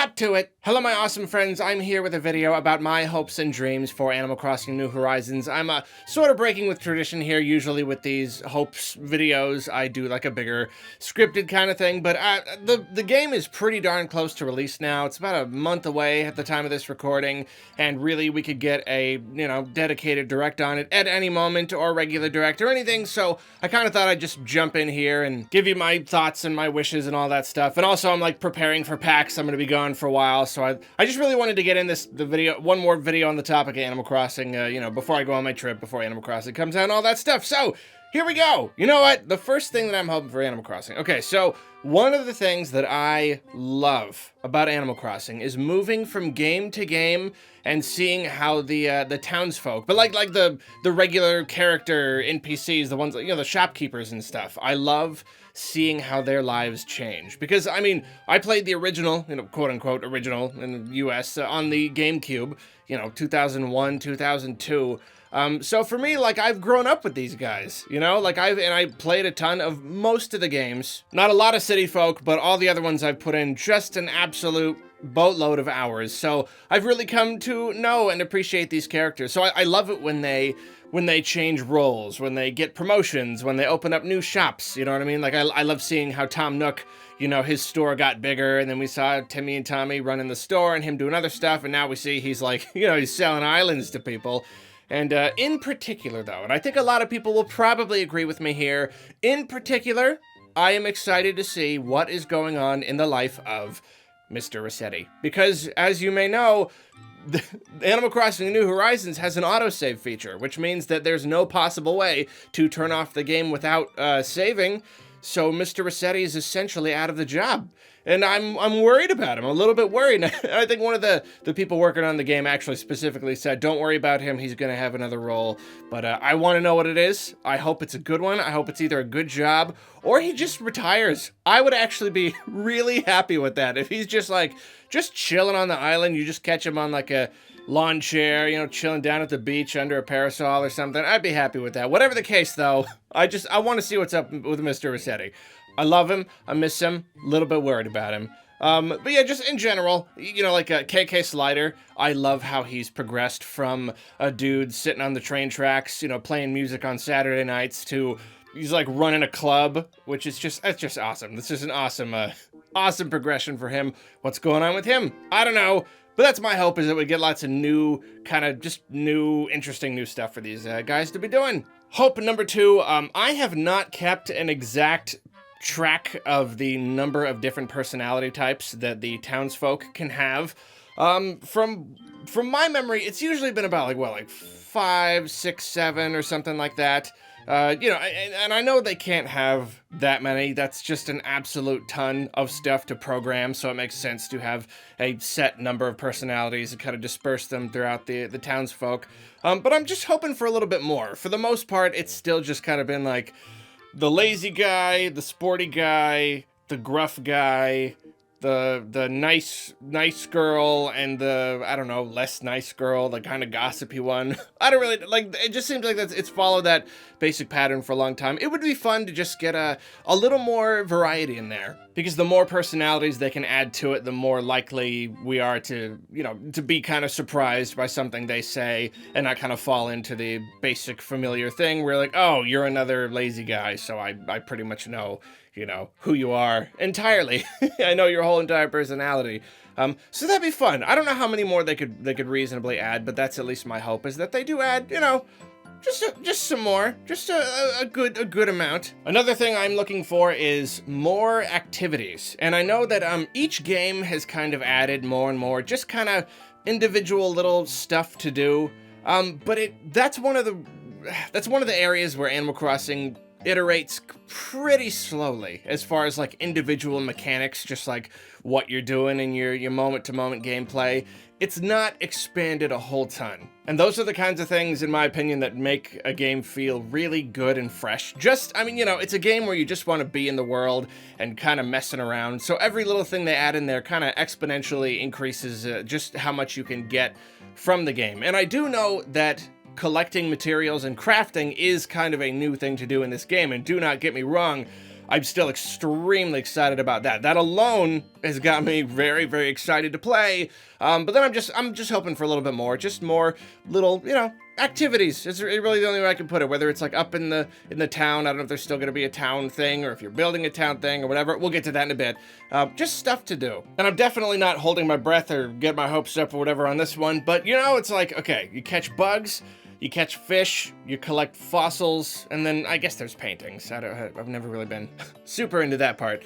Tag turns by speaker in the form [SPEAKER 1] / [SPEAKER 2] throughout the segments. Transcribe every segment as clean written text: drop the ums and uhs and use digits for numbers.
[SPEAKER 1] hop to it! Hello my awesome friends, I'm here with a video about my hopes and dreams for Animal Crossing New Horizons. I'm sort of breaking with tradition here. Usually with these hopes videos, I do like a bigger scripted kind of thing, but the game is pretty darn close to release now. It's about a month away at the time of this recording, and really we could get a, dedicated direct on it at any moment, or regular direct or anything, so I kind of thought I'd just jump in here and give you my thoughts and my wishes and all that stuff. And also I'm like preparing for PAX. I'm going to be gone for a while, so I just really wanted to get in one more video on the topic of Animal Crossing, before I go on my trip, before Animal Crossing comes out and all that stuff. So here we go. You know what? The first thing that I'm hoping for Animal Crossing. Okay, so one of the things that I love about Animal Crossing is moving from game to game and seeing how the townsfolk, but like the regular character NPCs, the ones, the shopkeepers and stuff. I love seeing how their lives change, because I mean, I played the original, quote unquote original in the US on the GameCube, 2001, 2002. So for me, like, I've grown up with these guys, I played a ton of most of the games. Not a lot of City Folk, but all the other ones I've put in just an absolute boatload of hours. So I've really come to know and appreciate these characters. So I love it when they change roles, when they get promotions, when they open up new shops, you know what I mean? Like, I love seeing how Tom Nook, his store got bigger, and then we saw Timmy and Tommy running the store and him doing other stuff, and now we see he's like, he's selling islands to people. And in particular, though, and I think a lot of people will probably agree with me here, in particular, I am excited to see what is going on in the life of Mr. Resetti. Because, as you may know, Animal Crossing New Horizons has an autosave feature, which means that there's no possible way to turn off the game without saving, so Mr. Resetti is essentially out of the job. And I'm worried about him. I'm a little bit worried. I think one of the people working on the game actually specifically said, don't worry about him, he's gonna have another role. But I want to know what it is. I hope it's a good one. I hope it's either a good job, or he just retires. I would actually be really happy with that. If he's just chilling on the island, you just catch him on like a lawn chair, chilling down at the beach under a parasol or something, I'd be happy with that. Whatever the case, though, I want to see what's up with Mr. Resetti. I love him, I miss him, a little bit worried about him. But yeah, just in general, like KK Slider, I love how he's progressed from a dude sitting on the train tracks, playing music on Saturday nights, to he's like running a club, which is that's just awesome. This is an awesome, awesome progression for him. What's going on with him? I don't know. But that's my hope, is that we get lots of new, interesting new stuff for these guys to be doing. Hope number two, I have not kept an exact track of the number of different personality types that the townsfolk can have. From my memory, it's usually been about like 5, 6, 7 or something like that. And I know they can't have that many. That's just an absolute ton of stuff to program, so it makes sense to have a set number of personalities and kind of disperse them throughout the townsfolk. But I'm just hoping for a little bit more. For the most part, it's still just kind of been like the lazy guy, the sporty guy, the gruff guy, the nice girl, and the, I don't know, less nice girl, the kind of gossipy one. I don't really, like, it just seems like it's followed that basic pattern for a long time. It would be fun to just get a little more variety in there, because the more personalities they can add to it, the more likely we are to, to be kind of surprised by something they say, and not kind of fall into the basic familiar thing where like, oh, you're another lazy guy, so I pretty much know, who you are entirely. I know your whole entire personality. So that'd be fun. I don't know how many more they could reasonably add, but that's at least my hope, is that they do add, just some more, just a good amount. Another thing I'm looking for is more activities. And I know that each game has kind of added more and more, just kind of individual little stuff to do. But that's one of the areas where Animal Crossing iterates pretty slowly as far as like individual mechanics, just like what you're doing in your moment-to-moment gameplay. It's not expanded a whole ton. And those are the kinds of things, in my opinion, that make a game feel really good and fresh. It's a game where you just want to be in the world and kind of messing around. So every little thing they add in there kind of exponentially increases just how much you can get from the game. And I do know that collecting materials and crafting is kind of a new thing to do in this game, and do not get me wrong, I'm still extremely excited about that. That alone has got me very, very excited to play. But then I'm just hoping for a little bit more, just more little, you know, activities. It's really the only way I can put it, whether it's like up in the town. I don't know if there's still gonna be a town thing or if you're building a town thing or whatever. We'll get to that in a bit. Just stuff to do. And I'm definitely not holding my breath or get my hopes up or whatever on this one, but you know, it's like, okay, you catch bugs, you catch fish, you collect fossils, and then I guess there's paintings. I've never really been super into that part.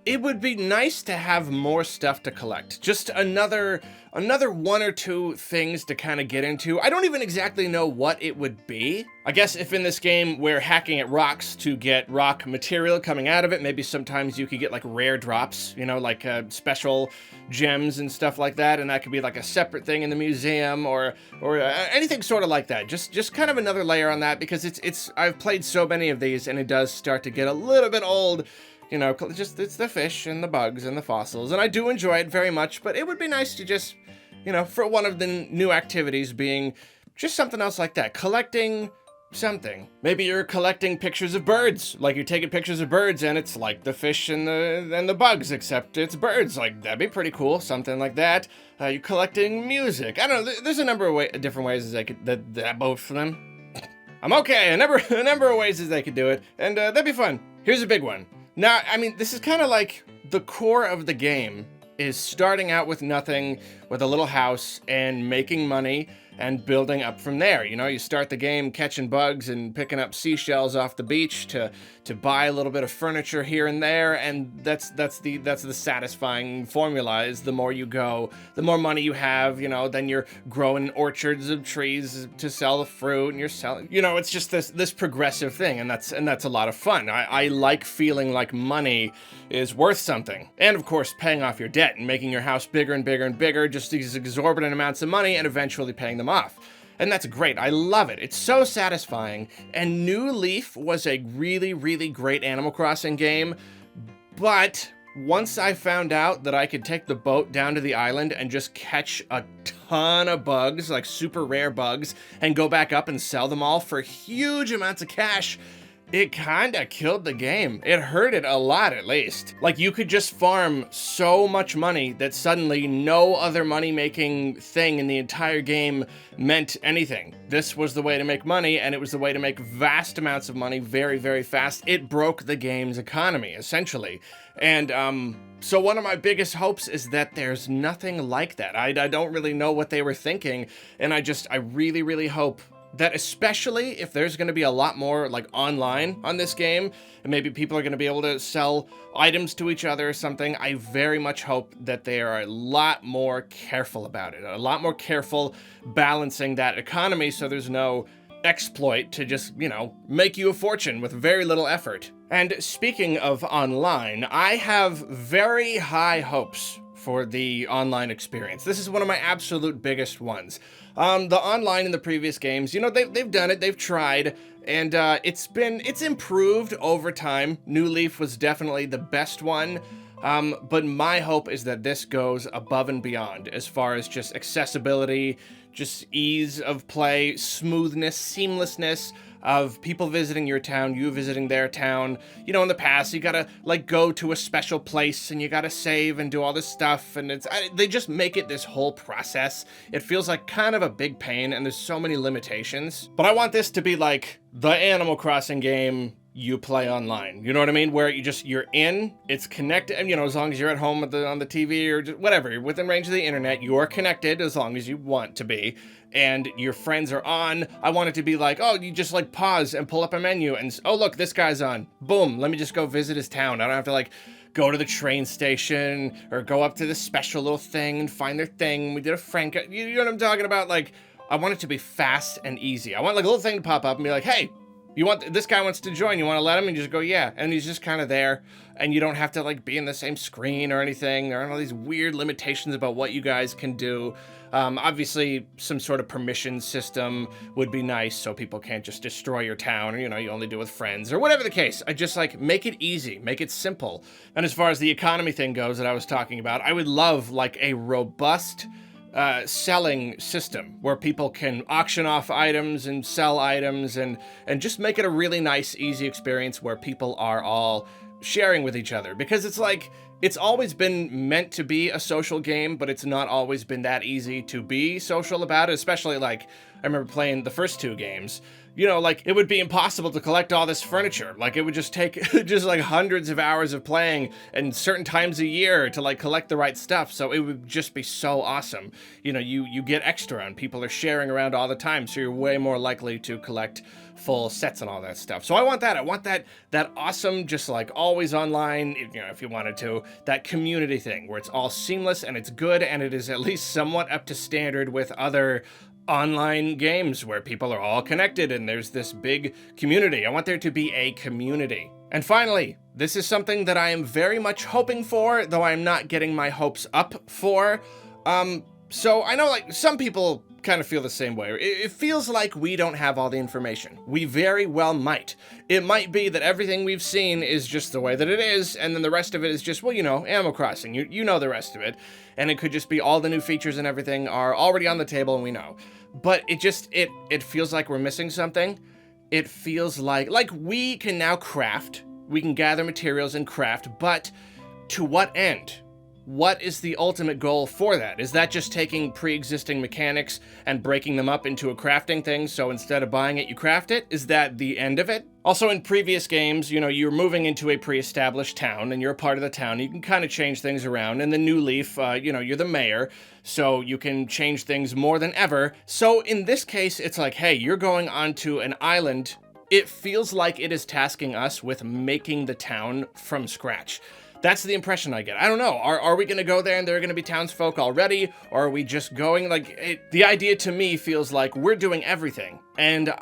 [SPEAKER 1] It would be nice to have more stuff to collect. Just another one or two things to kind of get into. I don't even exactly know what it would be. I guess if in this game we're hacking at rocks to get rock material coming out of it, maybe sometimes you could get like rare drops, you know, like special gems and stuff like that, and that could be like a separate thing in the museum or anything sort of like that. Just kind of another layer on that, because it's I've played so many of these and it does start to get a little bit old. You know, just it's the fish and the bugs and the fossils, and I do enjoy it very much, but it would be nice to just, you know, for one of the new activities being just something else like that, collecting something. Maybe you're collecting pictures of birds, like you're taking pictures of birds and it's like the fish and the bugs, except it's birds. Like, that'd be pretty cool, something like that. You're collecting music. I don't know, there's a number of different ways as I could, that both of them. I'm okay, a number of ways as they could do it, and that'd be fun. Here's a big one. Now, I mean, this is kind of like the core of the game is starting out with nothing, with a little house, and making money and building up from there. You know, you start the game catching bugs and picking up seashells off the beach to buy a little bit of furniture here and there, and that's the satisfying formula. Is the more you go, the more money you have. You know, then you're growing orchards of trees to sell the fruit, and you're selling. You know, it's just this progressive thing, and that's a lot of fun. I like feeling like money is worth something, and of course paying off your debt and making your house bigger and bigger and bigger, just these exorbitant amounts of money, and eventually paying them off. And that's great. I love it. It's so satisfying. And New Leaf was a really, really great Animal Crossing game. But once I found out that I could take the boat down to the island and just catch a ton of bugs, like super rare bugs, and go back up and sell them all for huge amounts of cash, it kinda killed the game. It hurt it a lot, at least. Like, you could just farm so much money that suddenly no other money-making thing in the entire game meant anything. This was the way to make money, and it was the way to make vast amounts of money very, very fast. It broke the game's economy, essentially. And, so one of my biggest hopes is that there's nothing like that. I don't really know what they were thinking, and I really, really hope that, especially if there's going to be a lot more like online on this game, and maybe people are going to be able to sell items to each other or something, I very much hope that they are a lot more careful about it, a lot more careful balancing that economy so there's no exploit to just, you know, make you a fortune with very little effort. And speaking of online, I have very high hopes for the online experience. This is one of my absolute biggest ones. The online in the previous games, you know, they've done it, they've tried, and it's improved over time. New Leaf was definitely the best one, but my hope is that this goes above and beyond as far as just accessibility, just ease of play, smoothness, seamlessness of people visiting your town, you visiting their town. You know, in the past, you gotta, like, go to a special place, and you gotta save and do all this stuff, and they just make it this whole process. It feels like kind of a big pain, and there's so many limitations. But I want this to be like the Animal Crossing game you play online. You know what I mean? Where you're in, it's connected, and you know, as long as you're at home on the TV or just whatever, you're within range of the internet, you are connected as long as you want to be, and your friends are on. I want it to be like, oh, you just like pause and pull up a menu and, oh look, this guy's on. Boom, let me just go visit his town. I don't have to like go to the train station or go up to this special little thing and find their thing. We did a Frank, you know what I'm talking about? Like, I want it to be fast and easy. I want like a little thing to pop up and be like, hey, this guy wants to join, you want to let him? And you just go, yeah. And he's just kind of there. And you don't have to like be in the same screen or anything. There aren't all these weird limitations about what you guys can do. Obviously, some sort of permission system would be nice so people can't just destroy your town, or, you know, you only do it with friends or whatever the case. I just like make it easy, make it simple. And as far as the economy thing goes that I was talking about, I would love like a robust selling system where people can auction off items and sell items and just make it a really nice, easy experience where people are all sharing with each other. Because it's like, it's always been meant to be a social game, but it's not always been that easy to be social about it, especially like, I remember playing the first 2 games. You know, like, it would be impossible to collect all this furniture. Like, it would just take just like hundreds of hours of playing and certain times a year to like collect the right stuff. So it would just be so awesome. You know, you get extra and people are sharing around all the time. So you're way more likely to collect full sets and all that stuff. So I want that. I want that awesome, just like always online, you know, if you wanted to, that community thing where it's all seamless and it's good and it is at least somewhat up to standard with other online games where people are all connected and there's this big community. I want there to be a community. And finally, this is something that I am very much hoping for, though I'm not getting my hopes up for. So I know like some people kind of feel the same way. It feels like we don't have all the information. We very well might. It might be that everything we've seen is just the way that it is, and then the rest of it is just, well, you know, Animal Crossing. You know the rest of it. And it could just be all the new features and everything are already on the table and we know. But it just, it feels like we're missing something. It feels like we can now craft. We can gather materials and craft, but to what end? What is the ultimate goal for that? Is that just taking pre-existing mechanics and breaking them up into a crafting thing, so instead of buying it, you craft it? Is that the end of it? Also, in previous games, you know, you're moving into a pre-established town, and you're a part of the town. You can kind of change things around. In the New Leaf, you know, you're the mayor, so you can change things more than ever. So in this case, it's like, hey, you're going onto an island. It feels like it is tasking us with making the town from scratch. That's the impression I get. I don't know. Are we going to go there and there are going to be townsfolk already? Or are we just going like... the idea to me feels like we're doing everything. And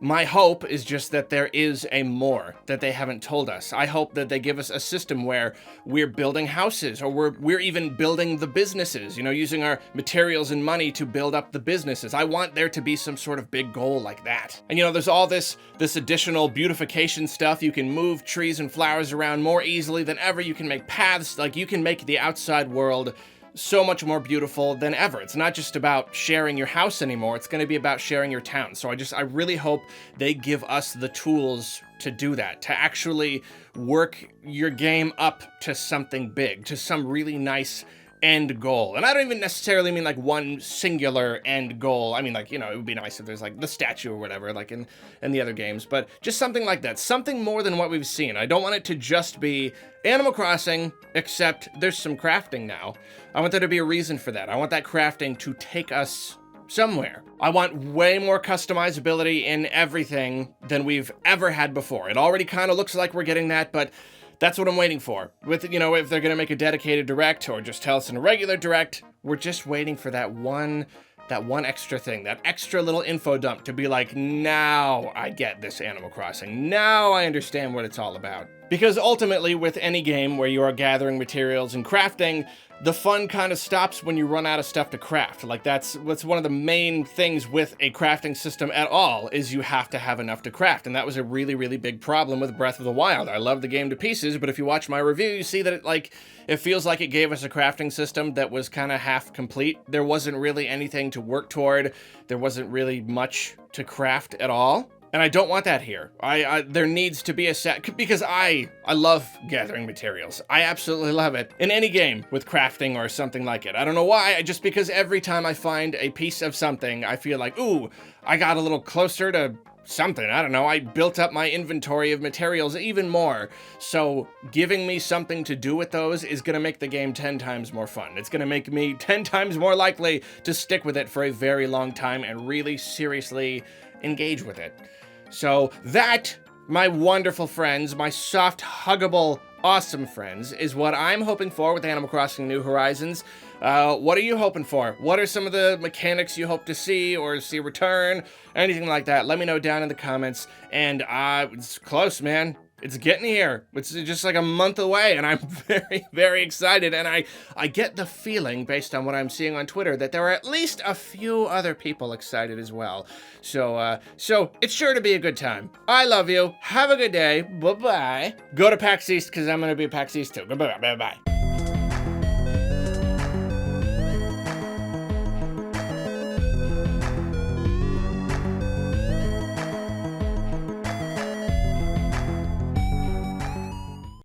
[SPEAKER 1] my hope is just that there is a more that they haven't told us. I hope that they give us a system where we're building houses or we're even building the businesses, you know, using our materials and money to build up the businesses. I want there to be some sort of big goal like that. And you know, there's all this additional beautification stuff. You can move trees and flowers around more easily than ever. You can make paths, like you can make the outside world so much more beautiful than ever. It's not just about sharing your house anymore. It's going to be about sharing your town. So I really hope they give us the tools to do that, to actually work your game up to something big, to some really nice end goal. And I don't even necessarily mean like one singular end goal. I mean, like, you know, it would be nice if there's like the statue or whatever, like in the other games, but just something like that, something more than what we've seen. I don't want it to just be Animal Crossing, except there's some crafting now. I want there to be a reason for that. I want that crafting to take us somewhere. I want way more customizability in everything than we've ever had before. It already kind of looks like we're getting that, but that's what I'm waiting for. With, you know, if they're gonna make a dedicated direct or just tell us in a regular direct, we're just waiting for that one extra thing, that extra little info dump to be like, now I get this Animal Crossing. Now I understand what it's all about. Because ultimately, with any game where you are gathering materials and crafting, the fun kind of stops when you run out of stuff to craft. Like that's one of the main things with a crafting system at all, is you have to have enough to craft. And that was a really, really big problem with Breath of the Wild. I love the game to pieces, but if you watch my review, you see that it feels like it gave us a crafting system that was kind of half complete. There wasn't really anything to work toward. There wasn't really much to craft at all. And I don't want that here. There needs to be a set, because I love gathering materials. I absolutely love it. In any game with crafting or something like it. I don't know why, just because every time I find a piece of something, I feel like, ooh, I got a little closer to something. I don't know, I built up my inventory of materials even more. So giving me something to do with those is gonna make the game 10 times more fun. It's gonna make me 10 times more likely to stick with it for a very long time and really seriously engage with it. So that, my wonderful friends, my soft, huggable, awesome friends, is what I'm hoping for with Animal Crossing New Horizons. What are you hoping for? What are some of the mechanics you hope to see or see return? Anything like that, let me know down in the comments. And it's close, man. It's getting here. It's just like a month away, and I'm very, very excited. And I get the feeling, based on what I'm seeing on Twitter, that there are at least a few other people excited as well. So it's sure to be a good time. I love you. Have a good day. Bye-bye. Go to PAX East, because I'm going to be at PAX East too. Bye-bye. Bye-bye.